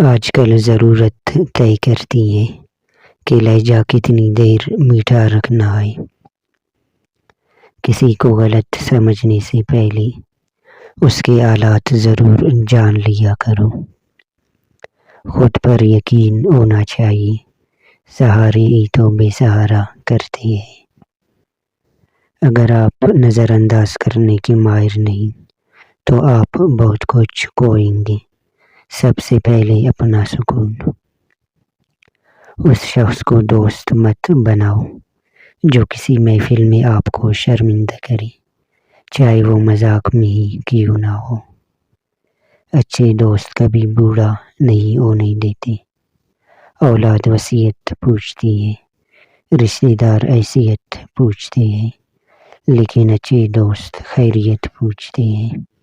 آج کل ضرورت طے کرتی ہے کہ لہجہ کتنی دیر میٹھا رکھنا ہے۔ کسی کو غلط سمجھنے سے پہلے اس کے حالات ضرور جان لیا کرو۔ خود پر یقین ہونا چاہیے، سہارے ہی تو بے سہارا کرتے ہیں۔ اگر آپ نظر انداز کرنے کے ماہر نہیں تو آپ بہت کچھ کھوئیں گے۔ سب سے پہلے اپنا سکون۔ اس شخص کو دوست مت بناؤ جو کسی محفل میں آپ کو شرمندہ کرے، چاہے وہ مذاق میں ہی کیوں نہ ہو۔ اچھے دوست کبھی بوڑھا نہیں ہونے دیتے۔ اولاد وصیت پوچھتی ہے، رشتہ دار حیثیت پوچھتے ہیں، لیکن اچھے دوست خیریت پوچھتے ہیں۔